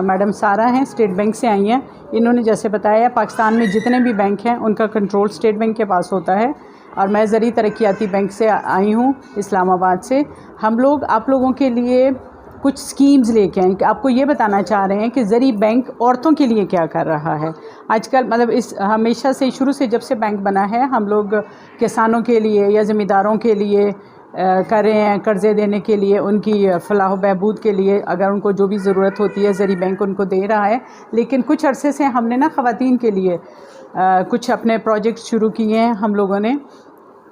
Madam सारा हैं, state bank से आई हैं। इन्होंने जैसे बताया पाकिस्तान में जितने भी बैंक हैं उनका कंट्रोल स्टेट बैंक के पास होता है और मैं ज़री तरक्याती बैंक से आई हूँ इस्लामाबाद से। हम लोग आप लोगों के लिए कुछ स्कीम्स लेके आए कि आपको ये बताना चाह रहे हैं कि ज़री बैंक औरतों के लिए क्या कर रहा है आजकल। मतलब इस हमेशा से शुरू से जब से बैंक बना है हम लोग किसानों के लिए या ज़मींदारों के लिए कर रहे हैं, कर्ज़े देने के लिए, उनकी फलाह बहबूद के लिए अगर उनको जो भी ज़रूरत होती है ज़री बैंक उनको दे रहा है। लेकिन कुछ अरसे से हमने ना ख़वातीन के लिए कुछ अपने प्रोजेक्ट शुरू किए हैं हम लोगों ने।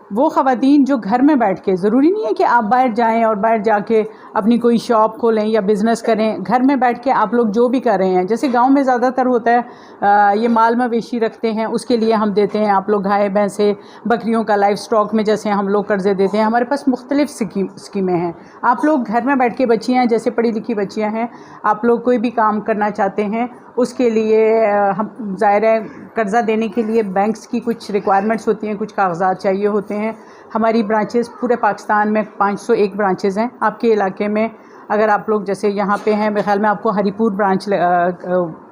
वो ख़वातीन जो घर में बैठ के, ज़रूरी नहीं है कि आप बाहर जाएं और बाहर जाके अपनी कोई शॉप खोलें या बिज़नेस करें, घर में बैठ के आप लोग जो भी कर रहे हैं, जैसे गांव में ज़्यादातर होता है ये माल मवेशी रखते हैं उसके लिए हम देते हैं। आप लोग गाय भैंसे बकरियों का लाइफ स्टॉक में जैसे हम लोग कर्ज़े देते हैं, हमारे पास मुख्तलिफ़ स्कीमें हैं। आप लोग घर में बैठ के बच्चियाँ जैसे पढ़ी लिखी बच्चियाँ हैं, आप लोग कोई भी काम करना चाहते हैं उसके लिए हम ज़ाहिर है कर्ज़ा देने के लिए बैंक्स की कुछ रिक्वायरमेंट्स होती हैं, कुछ कागजात चाहिए होते हैं। हमारी ब्रांचेस पूरे पाकिस्तान में 501 ब्रांचेस हैं। आपके इलाके में अगर आप लोग जैसे यहाँ पे हैं, मेरे ख्याल में आपको हरीपुर ब्रांच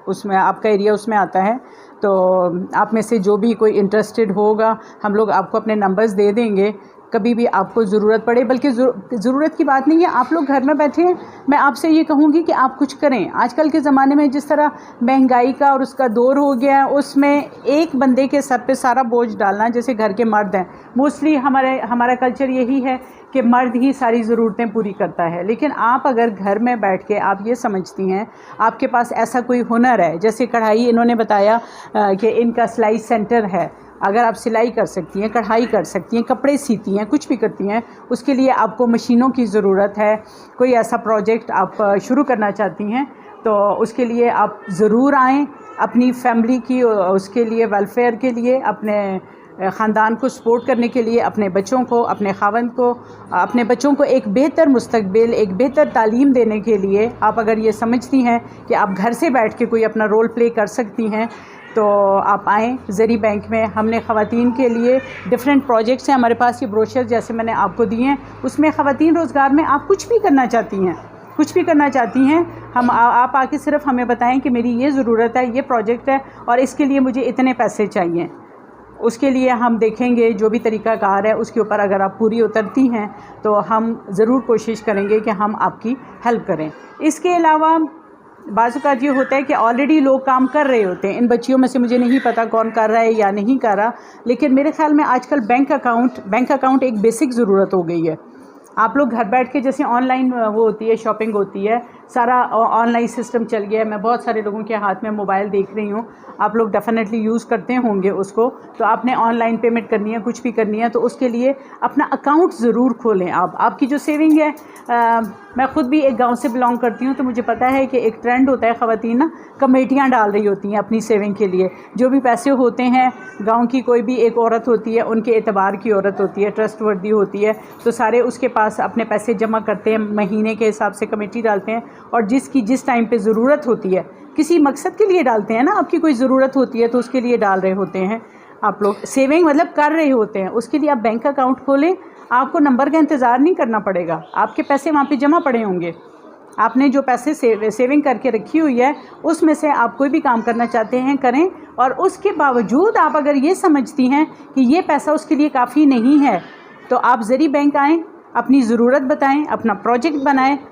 उसमें आपका एरिया उसमें आता है, तो आप में से जो भी कोई इंटरेस्टेड होगा हम लोग आपको अपने नंबर्स दे देंगे कभी भी आपको ज़रूरत पड़े। बल्कि ज़रूरत की बात नहीं है, आप लोग घर में बैठे हैं, मैं आपसे ये कहूँगी कि आप कुछ करें। आजकल के ज़माने में जिस तरह महंगाई का और उसका दौर हो गया है, उसमें एक बंदे के सर पे सारा बोझ डालना, जैसे घर के मर्द हैं, मोस्टली हमारा कल्चर यही है कि मर्द ही सारी ज़रूरतें पूरी करता है। लेकिन आप अगर घर में बैठ के आप ये समझती हैं, आपके पास ऐसा कोई हुनर है, जैसे कढ़ाई इन्होंने बताया कि इनका सिलाई सेंटर है, अगर आप सिलाई कर सकती हैं, कढ़ाई कर सकती हैं, कपड़े सीती हैं, कुछ भी करती हैं, उसके लिए आपको मशीनों की ज़रूरत है, कोई ऐसा प्रोजेक्ट आप शुरू करना चाहती हैं तो उसके लिए आप ज़रूर आएँ। अपनी फैमिली की उसके लिए वेलफेयर के लिए, अपने ख़ानदान को सपोर्ट करने के लिए, अपने बच्चों को, अपने खावंद को, अपने बच्चों को एक बेहतर मुस्तकबिल, एक बेहतर तालीम देने के लिए आप अगर ये समझती हैं कि आप घर से बैठ के कोई अपना रोल प्ले कर सकती हैं तो आप आएँ ज़री बैंक में। हमने ख़वातीन के लिए डिफरेंट प्रोजेक्ट्स हैं हमारे पास। ये ब्रोशर जैसे मैंने आपको दिए हैं, उसमें ख़वातीन रोज़गार में आप कुछ भी करना चाहती हैं, कुछ भी करना चाहती हैं, हम आप आके सिर्फ हमें बताएं कि मेरी ये ज़रूरत है, ये प्रोजेक्ट है और इसके लिए मुझे इतने पैसे चाहिए। उसके लिए हम देखेंगे जो भी तरीक़ाकार है उसके ऊपर अगर आप पूरी उतरती हैं तो हम ज़रूर कोशिश करेंगे कि हम आपकी हेल्प करें। इसके अलावा बाज़ औक़ात ये होता है कि ऑलरेडी लोग काम कर रहे होते हैं। इन बच्चियों में से मुझे नहीं पता कौन कर रहा है या नहीं कर रहा, लेकिन मेरे ख़्याल में आजकल बैंक अकाउंट एक बेसिक ज़रूरत हो गई है। आप लोग घर बैठ के जैसे ऑनलाइन वो होती है, शॉपिंग होती है, सारा ऑनलाइन सिस्टम चल गया है। मैं बहुत सारे लोगों के हाथ में मोबाइल देख रही हूँ, आप लोग डेफिनेटली यूज़ करते होंगे उसको। तो आपने ऑनलाइन पेमेंट करनी है, कुछ भी करनी है, तो उसके लिए अपना अकाउंट ज़रूर खोलें। आपकी जो सेविंग है, मैं ख़ुद भी एक गांव से बिलोंग करती हूँ, तो मुझे पता है कि एक ट्रेंड होता है, ख़वातीन ना कमेटियाँ डाल रही होती हैं अपनी सेविंग के लिए। जो भी पैसे होते हैं, गाँव की कोई भी एक औरत होती है, उनके एतबार की औरत होती है, ट्रस्टवर्दी होती है, तो सारे उसके पास अपने पैसे जमा करते हैं, महीने के हिसाब से कमेटी डालते हैं और जिसकी जिस टाइम पे ज़रूरत होती है, किसी मकसद के लिए डालते हैं ना, आपकी कोई ज़रूरत होती है तो उसके लिए डाल रहे होते हैं आप लोग, सेविंग मतलब कर रहे होते हैं, उसके लिए आप बैंक अकाउंट खोलें। आपको नंबर का इंतज़ार नहीं करना पड़ेगा, आपके पैसे वहाँ पे जमा पड़े होंगे। आपने जो पैसे सेविंग करके रखी हुई है उसमें से आप कोई भी काम करना चाहते हैं करें, और उसके बावजूद आप अगर ये समझती हैं कि ये पैसा उसके लिए काफ़ी नहीं है तो आप ज़री बैंक आएँ, अपनी ज़रूरत बताएं, अपना प्रोजेक्ट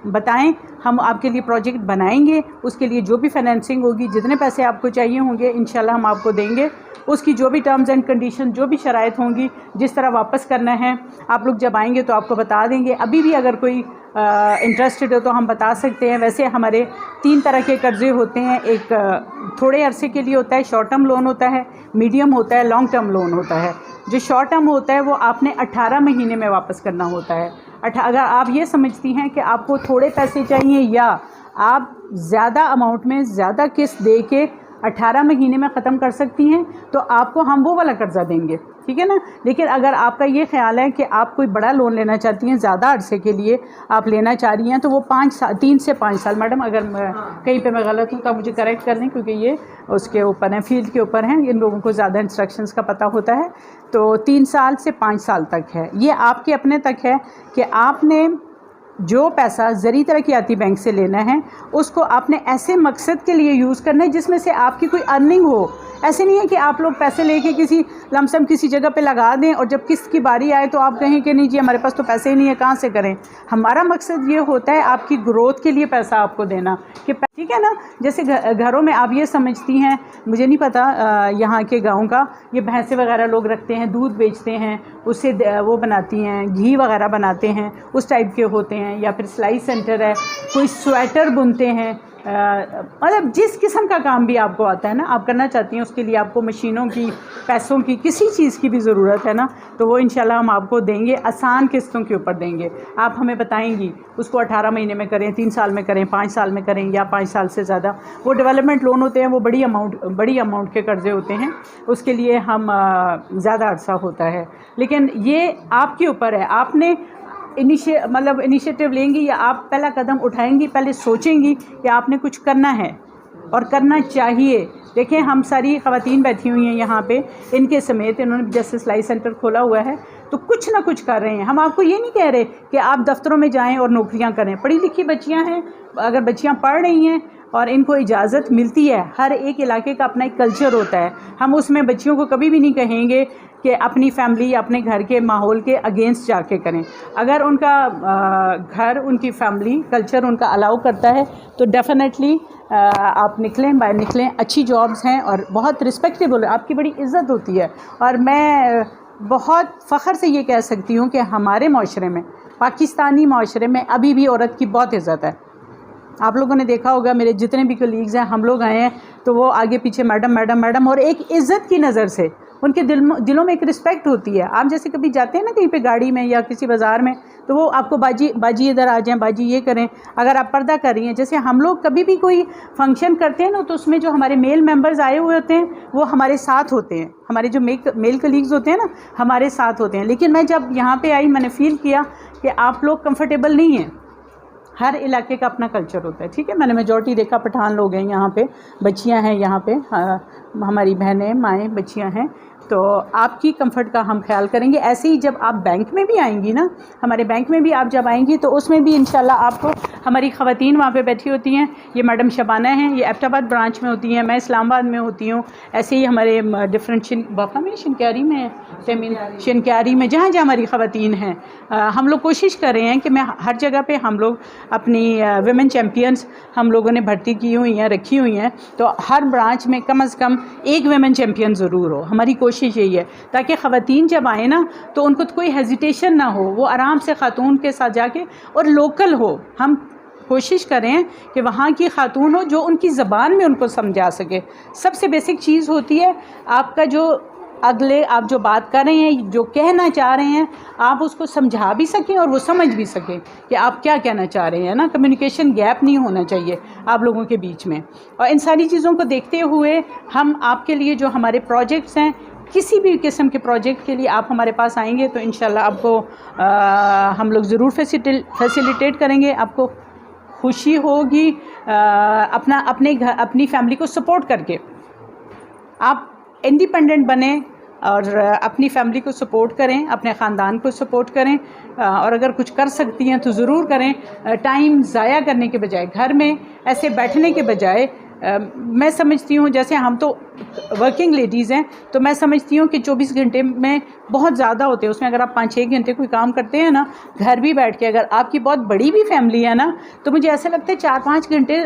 बताएं, हम आपके लिए प्रोजेक्ट बनाएंगे। उसके लिए जो भी फाइनेंसिंग होगी, जितने पैसे आपको चाहिए होंगे, इंशाल्लाह हम आपको देंगे। उसकी जो भी टर्म्स एंड कंडीशन, जो भी शराइत होंगी, जिस तरह वापस करना है, आप लोग जब आएंगे तो आपको बता देंगे। अभी भी अगर कोई इंटरेस्टेड हो तो हम बता सकते हैं। वैसे हमारे 3 तरह के कर्ज़े होते हैं, एक थोड़े अरसे के लिए होता है, शॉर्ट टर्म लोन होता है, मीडियम होता है, लॉन्ग टर्म लोन होता है। जो शॉर्ट टर्म होता है वो आपने 18 महीने में वापस करना होता है। अगर आप ये समझती हैं कि आपको थोड़े पैसे चाहिए या आप ज़्यादा अमाउंट में ज़्यादा किस्त दे के 18 महीने में ख़त्म कर सकती हैं तो आपको हम वो वाला कर्ज़ा देंगे, ठीक है ना। लेकिन अगर आपका ये ख्याल है कि आप कोई बड़ा लोन लेना चाहती हैं, ज़्यादा अरसे के लिए आप लेना चाह रही हैं, तो वो 3 से 5 साल, मैडम अगर कहीं पे मैं गलत हूँ तो आप मुझे करेक्ट कर लें, क्योंकि ये उसके ऊपर है, फील्ड के ऊपर हैं, इन लोगों को ज़्यादा इंस्ट्रक्शंस का पता होता है। तो 3 साल से 5 साल तक है, ये आपके अपने तक है कि आपने जो पैसा ज़री तरक्याती बैंक से लेना है उसको आपने ऐसे मकसद के लिए यूज़ करना है जिसमें से आपकी कोई अर्निंग हो। ऐसे नहीं है कि आप लोग पैसे लेके किसी लमसम किसी जगह पे लगा दें और जब किस्त की बारी आए तो आप कहें कि नहीं जी हमारे पास तो पैसे ही नहीं है, कहाँ से करें। हमारा मकसद ये होता है आपकी ग्रोथ के लिए पैसा आपको देना कि ठीक है ना। जैसे घरों में आप ये समझती हैं, मुझे नहीं पता यहाँ के गाँव का, ये भैंसे वगैरह लोग रखते हैं, दूध बेचते हैं, उससे वो बनाती हैं, घी वगैरह बनाते हैं, उस टाइप के होते हैं। या फिर सिलाई सेंटर है, कोई स्वेटर बुनते हैं, मतलब जिस किस्म का काम भी आपको आता है ना, आप करना चाहती हैं, उसके लिए आपको मशीनों की, पैसों की, किसी चीज़ की भी ज़रूरत है ना, तो वो इंशाल्लाह हम आपको देंगे, आसान किस्तों के ऊपर देंगे। आप हमें बताएंगी उसको 18 महीने में करें, 3 साल में करें, 5 साल में करें या 5 साल से ज़्यादा। वो डेवलपमेंट लोन होते हैं, वो बड़ी अमाउंट के कर्ज़े होते हैं, उसके लिए हम ज़्यादा अरसा होता है। लेकिन ये आपके ऊपर है, आपने इनिशिएटिव लेंगी या आप पहला कदम उठाएंगी, पहले सोचेंगी कि आपने कुछ करना है और करना चाहिए। देखें हम सारी ख़वातीन बैठी हुई हैं यहाँ पे, इनके समेत, इन्होंने जैसे सिलाई सेंटर खोला हुआ है तो कुछ ना कुछ कर रहे हैं। हम आपको ये नहीं कह रहे कि आप दफ्तरों में जाएं और नौकरियाँ करें। पढ़ी लिखी बच्चियाँ हैं, अगर बच्चियाँ पढ़ रही हैं और इनको इजाज़त मिलती है, हर एक इलाके का अपना एक कल्चर होता है, हम उसमें बच्चियों को कभी भी नहीं कहेंगे कि अपनी फैमिली, अपने घर के माहौल के अगेंस्ट जाके करें। अगर उनका घर, उनकी फैमिली, कल्चर उनका अलाउ करता है तो डेफ़िनेटली आप निकलें, बाहर निकलें। अच्छी जॉब्स हैं और बहुत रिस्पेक्टेबल है, आपकी बड़ी इज़्ज़त होती है। और मैं बहुत फ़ख्र से ये कह सकती हूँ कि हमारे माशरे में, पाकिस्तानी माशरे में अभी भी औरत की बहुत इज़्ज़त है। आप लोगों ने देखा होगा, मेरे जितने भी कलीग्स हैं, हम लोग आए हैं तो वो आगे पीछे मैडम मैडम मैडम, और एक इज़्ज़त की नज़र से उनके दिलों में एक रिस्पेक्ट होती है। आप जैसे कभी जाते हैं ना कहीं पे गाड़ी में या किसी बाज़ार में, तो वो आपको बाजी इधर आ जाएं, बाजी ये करें। अगर आप पर्दा कर रही हैं, जैसे हम लोग कभी भी कोई फंक्शन करते हैं ना, तो उसमें जो हमारे मेल मेंबर्स आए हुए होते हैं वो हमारे साथ होते हैं, हमारे जो मेल कलीग्स होते हैं ना, हमारे साथ होते हैं। लेकिन मैं जब यहाँ पर आई, मैंने फ़ील किया कि आप लोग कम्फ़र्टेबल नहीं हैं। हर इलाके का अपना कल्चर होता है, ठीक है। मैंने मेजॉरिटी देखा पठान लोग हैं यहाँ पे, बच्चियाँ हैं यहाँ पे, हमारी बहनें, माएँ, बच्चियाँ हैं। तो आपकी कंफर्ट का हम ख्याल करेंगे। ऐसे ही जब आप बैंक में भी आएंगी ना, हमारे बैंक में भी आप जब आएंगी तो उसमें भी इंशाल्लाह आपको हमारी ख़वातीन वहाँ पे बैठी होती हैं। ये मैडम शबाना हैं, ये एबटाबाद ब्रांच में होती हैं, मैं इस्लामाबाद में होती हूँ। ऐसे ही हमारे डिफरेंट बापा में, शिनक्यारी में, शिनक्यारी में, जहाँ जहाँ हमारी ख़वातीन हैं, हम लोग कोशिश कर रहे हैं कि मैं हर जगह पे हम लोग अपनी विमेन चैम्पियंस हम लोगों ने भर्ती की हुई हैं, रखी हुई हैं। तो हर ब्रांच में कम से कम एक विमेन चैम्पियन ज़रूर हो। हमारी कोशिश यही है ताकि ख़वातीन जब आए ना तो उनको तो कोई हेजिटेशन ना हो, वो आराम से ख़ातून के साथ जाके, और लोकल हो। हम कोशिश करें कि वहाँ की ख़ातून हो जो उनकी ज़बान में उनको समझा सके। सबसे बेसिक चीज़ होती है आपका जो अगले, आप जो बात कर रहे हैं, जो कहना चाह रहे हैं, आप उसको समझा भी सकें और वो समझ भी सकें कि आप क्या कहना चाह रहे हैं ना। कम्युनिकेशन गैप नहीं होना चाहिए आप लोगों के बीच में। और इन सारी चीज़ों को देखते हुए हम आपके लिए जो हमारे प्रोजेक्ट्स हैं, किसी भी किस्म के प्रोजेक्ट के लिए आप हमारे पास आएंगे तो इंशाल्लाह आपको हम लोग ज़रूर फैसिलिटेट करेंगे। आपको खुशी होगी अपनी फैमिली को सपोर्ट करके। आप इंडिपेंडेंट बने और अपनी फैमिली को सपोर्ट करें, अपने ख़ानदान को सपोर्ट करें, और अगर कुछ कर सकती हैं तो ज़रूर करें। टाइम ज़ाया करने के बजाय, घर में ऐसे बैठने के बजाय, मैं समझती हूँ, जैसे हम तो वर्किंग लेडीज़ हैं, तो मैं समझती हूँ कि 24 घंटे में बहुत ज़्यादा होते हैं। उसमें अगर आप 5-6 घंटे कोई काम करते हैं ना, घर भी बैठ के, अगर आपकी बहुत बड़ी भी फैमिली है ना, तो मुझे ऐसा लगता है 4-5 घंटे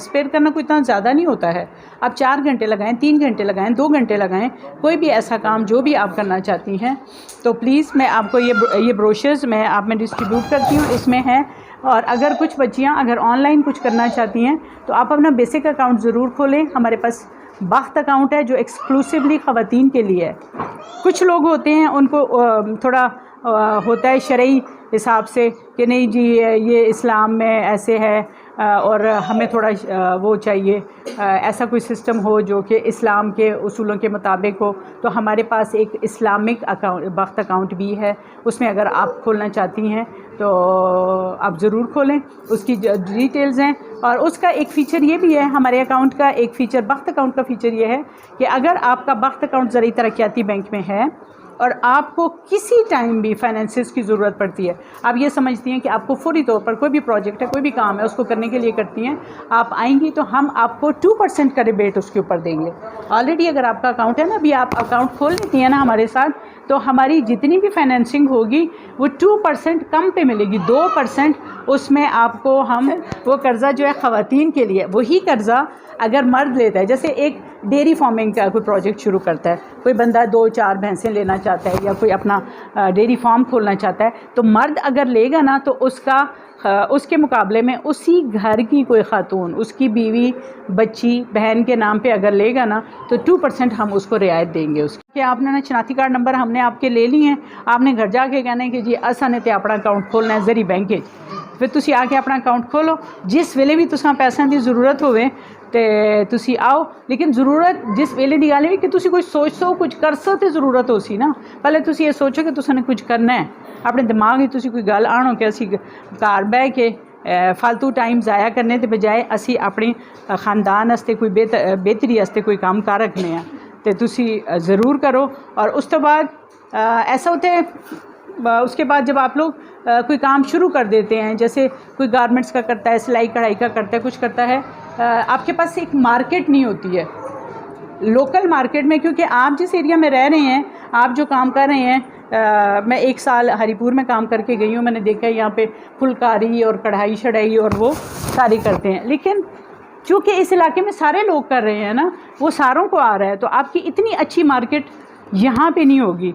स्पेयर करना कोई इतना ज़्यादा नहीं होता है। आप 4 घंटे लगाएं, 3 घंटे लगाएं, 2 घंटे लगाएं, कोई भी ऐसा काम जो भी आप करना चाहती हैं। तो प्लीज़ मैं आपको ये ब्रोशर्स मैं आप में डिस्ट्रीब्यूट करती हूँ, इसमें है। और अगर कुछ बच्चियाँ अगर ऑनलाइन कुछ करना चाहती हैं तो आप अपना बेसिक अकाउंट ज़रूर खोलें। हमारे पास बख्त अकाउंट है जो एक्सक्लूसिवली ख़वातीन के लिए है। कुछ लोग होते हैं उनको थोड़ा होता है शरई हिसाब से कि नहीं जी ये इस्लाम में ऐसे है और हमें थोड़ा वो चाहिए, ऐसा कोई सिस्टम हो जो कि इस्लाम के उसूलों के मुताबिक हो। तो हमारे पास एक इस्लामिक अकाउंट, बख्त अकाउंट भी है। उसमें अगर आप खोलना चाहती हैं तो आप ज़रूर खोलें, उसकी डिटेल्स हैं। और उसका एक फ़ीचर ये भी है, हमारे अकाउंट का एक फ़ीचर, बख्त अकाउंट का फ़ीचर ये है कि अगर आपका बख्त अकाउंट ज़रूरी तरक्याती बैंक में है और आपको किसी टाइम भी फाइनेंसेस की ज़रूरत पड़ती है, आप ये समझती हैं कि आपको फौरी तौर पर कोई भी प्रोजेक्ट है, कोई भी काम है, उसको करने के लिए करती हैं, आप आएंगी तो हम आपको 2% का रिबेट उसके ऊपर देंगे। ऑलरेडी अगर आपका अकाउंट है ना, अभी आप अकाउंट खोल लेती हैं ना हमारे साथ, तो हमारी जितनी भी फाइनेंसिंग होगी वो 2% कम पे मिलेगी। 2% उसमें आपको हम वो कर्ज़ा जो है ख़वातीन के लिए, वही कर्ज़ा अगर मर्द लेता है, जैसे एक डेयरी फार्मिंग का कोई प्रोजेक्ट शुरू करता है, कोई बंदा 2-4 भैंसें लेना चाहता है या कोई अपना डेयरी फार्म खोलना चाहता है, तो मर्द अगर लेगा ना तो उसके मुकाबले में उसी घर की कोई खातून, उसकी बीवी, बच्ची, बहन के नाम पे अगर लेगा ना तो 2% हम उसको रियायत देंगे। उसके आपने ना शनाख्ती कार्ड नंबर हमने आपके ले लिए हैं, आपने घर जाके कहना है कि जी असा ने तो अपना अकाउंट खोलना है ज़री बैंक च, फिर तुसी आके अपना अकाउंट खोलो, जिस वेले भी तुसां पैसों की ज़रूरत होवे ते तुसी आओ। लेकिन ज़रूरत जिस वेले की गल है कि तुसी कुछ सोचो, कुछ कर सो तो ज़रूरत हो सी ना, पहले तुसी ये सोचो कि तुसां ने कुछ करना है, अपने दिमाग ही तुसी कोई गल आणो कि असी घर बह के फालतू टाइम ज़ाया करने के बजाय असी अपने ख़ानदान वास्ते कोई बेहतरी वास्ते कोई काम कर रखने हैं, तो तुसी ज़रूर करो। और उस तो बाद ऐसा होता है, उसके बाद जब आप लोग कोई काम शुरू कर देते हैं, जैसे कोई गारमेंट्स का करता है, सिलाई कढ़ाई का करता है, कुछ करता है, आपके पास एक मार्केट नहीं होती है लोकल मार्केट में, क्योंकि आप जिस एरिया में रह रहे हैं, आप जो काम कर रहे हैं, मैं 1 साल हरीपुर में काम करके गई हूँ, मैंने देखा है यहाँ पे फुलकारी और कढ़ाई शढ़ाई और वो सारी करते हैं, लेकिन चूँकि इस इलाके में सारे लोग कर रहे हैं ना, वो सारों को आ रहा है, तो आपकी इतनी अच्छी मार्केट यहाँ पे नहीं होगी।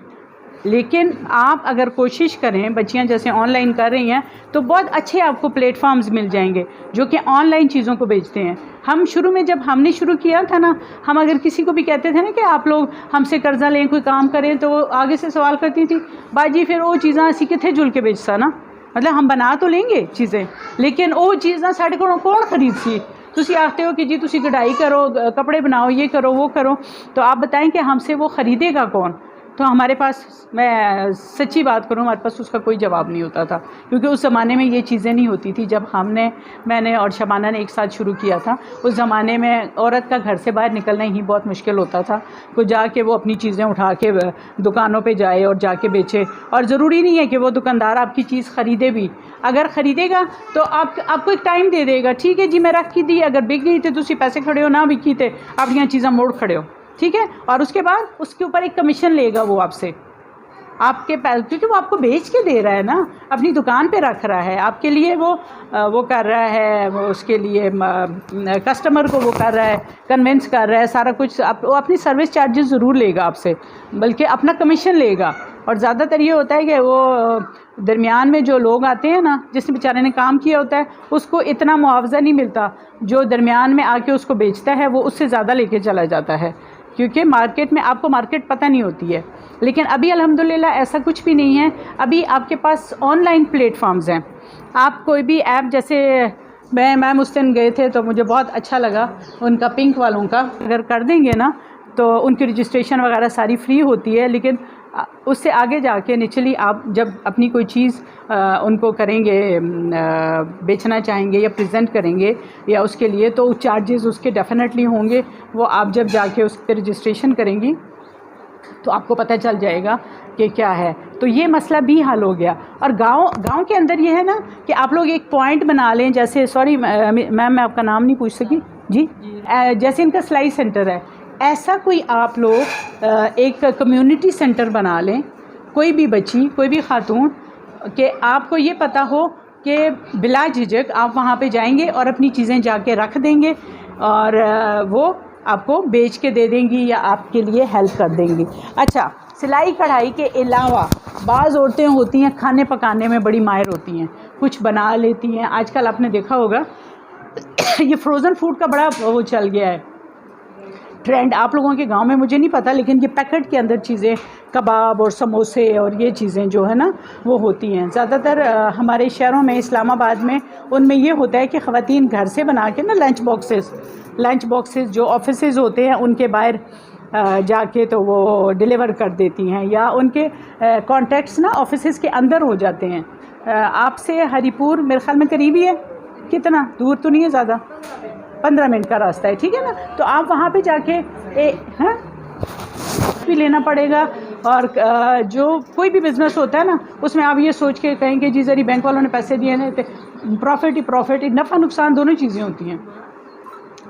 लेकिन आप अगर कोशिश करें, बच्चियां जैसे ऑनलाइन कर रही हैं, तो बहुत अच्छे आपको प्लेटफॉर्म्स मिल जाएंगे जो कि ऑनलाइन चीज़ों को बेचते हैं। हम शुरू में जब हमने शुरू किया था ना, हम अगर किसी को भी कहते थे ना कि आप लोग हमसे कर्जा लें, कोई काम करें, तो वो आगे से सवाल करती थी, बाजी फिर वो चीज़ें असी कितने जुल के बेचता ना, मतलब हम बना तो लेंगे चीज़ें, लेकिन वो चीज़ें साढ़े को कौन खरीद सी। तुसी आखते हो कि जी तुसी कढ़ाई करो, कपड़े बनाओ, ये करो वो करो, तो आप बताएं कि हमसे वो ख़रीदेगा कौन। तो हमारे पास, मैं सच्ची बात करूँ, हमारे पास उसका कोई जवाब नहीं होता था, क्योंकि उस ज़माने में ये चीज़ें नहीं होती थी। जब मैंने और शबाना ने एक साथ शुरू किया था, उस ज़माने में औरत का घर से बाहर निकलना ही बहुत मुश्किल होता था। कोई जाके वो अपनी चीज़ें उठा के दुकानों पे जाए और जाके बेचे, और ज़रूरी नहीं है कि वो दुकानदार आपकी चीज़ ख़रीदे भी, अगर ख़रीदेगा तो आपको एक टाइम दे देगा, ठीक है जी मैं रख की दी, अगर बिक गई तो तुसी पैसे खड़े हो, ना बिकी तो अपनी चीज़ें मोड़ खड़े हो, ठीक है। और उसके बाद उसके ऊपर एक कमीशन लेगा वो आपसे, आपके पैसे, क्योंकि वो आपको बेच के दे रहा है ना, अपनी दुकान पे रख रहा है, आपके लिए वो कर रहा है, वो उसके लिए कस्टमर को वो कर रहा है, कन्विंस कर रहा है, सारा कुछ। वो अपनी सर्विस चार्जेस ज़रूर लेगा आपसे, बल्कि अपना कमीशन लेगा। और ज़्यादातर ये होता है कि वो दरमियान में जो लोग आते हैं ना, जिसने बेचारे ने काम किया होता है, उसको इतना मुआवजा नहीं मिलता, जो दरमियान में आके उसको बेचता है वो उससे ज़्यादा लेके चला जाता है, क्योंकि मार्केट में आपको मार्केट पता नहीं होती है। लेकिन अभी अल्हम्दुलिल्लाह ऐसा कुछ भी नहीं है, अभी आपके पास ऑनलाइन प्लेटफॉर्म्स हैं। आप कोई भी ऐप, जैसे मैम उस दिन गए थे तो मुझे बहुत अच्छा लगा उनका, पिंक वालों का, अगर कर देंगे ना तो उनकी रजिस्ट्रेशन वगैरह सारी फ्री होती है। लेकिन उससे आगे जाके निचली आप जब अपनी कोई चीज़ उनको करेंगे, बेचना चाहेंगे या प्रेजेंट करेंगे या उसके लिए, तो चार्जेस उसके डेफिनेटली होंगे। वो आप जब जाके उस पर रजिस्ट्रेशन करेंगी तो आपको पता चल जाएगा कि क्या है। तो ये मसला भी हल हो गया। और गांव के अंदर ये है ना कि आप लोग एक पॉइंट बना लें, जैसे सॉरी मैम मैं आपका नाम नहीं पूछ सकी जी, जैसे इनका सिलाई सेंटर है, ऐसा कोई आप लोग एक कम्युनिटी सेंटर बना लें, कोई भी बच्ची, कोई भी खातून, कि आपको ये पता हो कि बिला झिझक आप वहाँ पे जाएंगे और अपनी चीज़ें जाके रख देंगे और वो आपको बेच के दे देंगी या आपके लिए हेल्प कर देंगी। अच्छा, सिलाई कढ़ाई के अलावा बाज़ औरतें होती हैं खाने पकाने में बड़ी माहिर होती हैं, कुछ बना लेती हैं। आजकल आपने देखा होगा ये फ्रोज़न फूड का बड़ा वो चल गया है ट्रेंड, आप लोगों के गांव में मुझे नहीं पता, लेकिन ये पैकेट के अंदर चीज़ें, कबाब और समोसे और ये चीज़ें जो है ना वो होती हैं ज़्यादातर हमारे शहरों में, इस्लामाबाद में, उनमें ये होता है कि ख़वातीन घर से बना के ना लंच बॉक्सेस जो ऑफिसेज़ होते हैं उनके बाहर जाके तो वो डिलीवर कर देती हैं, या उनके कॉन्टैक्ट्स ना ऑफिसेज़ के अंदर हो जाते हैं। आपसे हरीपुर मेरे ख़्याल में करीब ही है, कितना दूर तो नहीं है, ज़्यादा 15 मिनट का रास्ता है, ठीक है ना। तो आप वहाँ पे जाके भी लेना पड़ेगा और जो कोई भी बिज़नेस होता है ना, उसमें आप ये सोच के कहेंगे जी ज़री बैंक वालों ने पैसे दिए हैं, तो प्रॉफिट ही नफ़ा नुकसान दोनों चीज़ें होती हैं,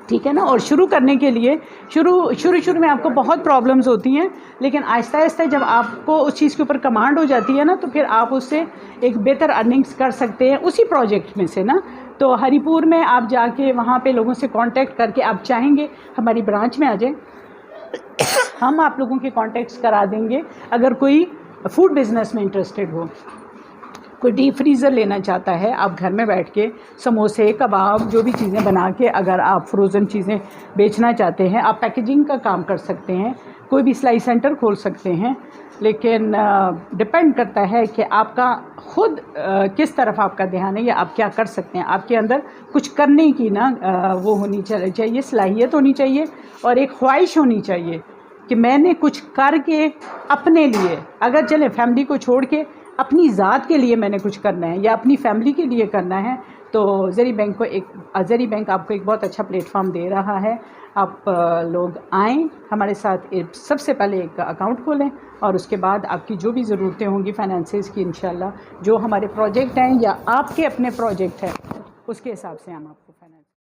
ठीक है ना। और शुरू करने के लिए शुरू में आपको बहुत प्रॉब्लम्स होती हैं, लेकिन आहिस्ता आहिस्ता जब आपको उस चीज़ के ऊपर कमांड हो जाती है ना, तो फिर आप उससे एक बेहतर अर्निंग्स कर सकते हैं उसी प्रोजेक्ट में से ना। तो हरीपुर में आप जाके वहाँ पे लोगों से कांटेक्ट करके, आप चाहेंगे हमारी ब्रांच में आ जाएं, हम आप लोगों के कांटेक्ट्स करा देंगे। अगर कोई फूड बिज़नेस में इंटरेस्टेड हो, कोई डीप फ्रीज़र लेना चाहता है, आप घर में बैठ के समोसे, कबाब, जो भी चीज़ें बना के अगर आप फ्रोज़न चीज़ें बेचना चाहते हैं, आप पैकेजिंग का काम कर सकते हैं, कोई भी सिलाई सेंटर खोल सकते हैं। लेकिन डिपेंड करता है कि आपका ख़ुद किस तरफ आपका ध्यान है या आप क्या कर सकते हैं। आपके अंदर कुछ करने की ना वो होनी चाहिए, सलाहियत होनी चाहिए और एक ख्वाहिश होनी चाहिए कि मैंने कुछ करके अपने लिए, अगर चले फैमिली को छोड़ के अपनी ज़ात के लिए मैंने कुछ करना है या अपनी फैमिली के लिए करना है, तो ज़री बैंक आपको एक बहुत अच्छा प्लेटफॉर्म दे रहा है। आप लोग आएँ हमारे साथ, सबसे पहले एक अकाउंट खोलें और उसके बाद आपकी जो भी ज़रूरतें होंगी फाइनेंसेस की, इंशाल्लाह जो हमारे प्रोजेक्ट हैं या आपके अपने प्रोजेक्ट हैं, उसके हिसाब से हम आप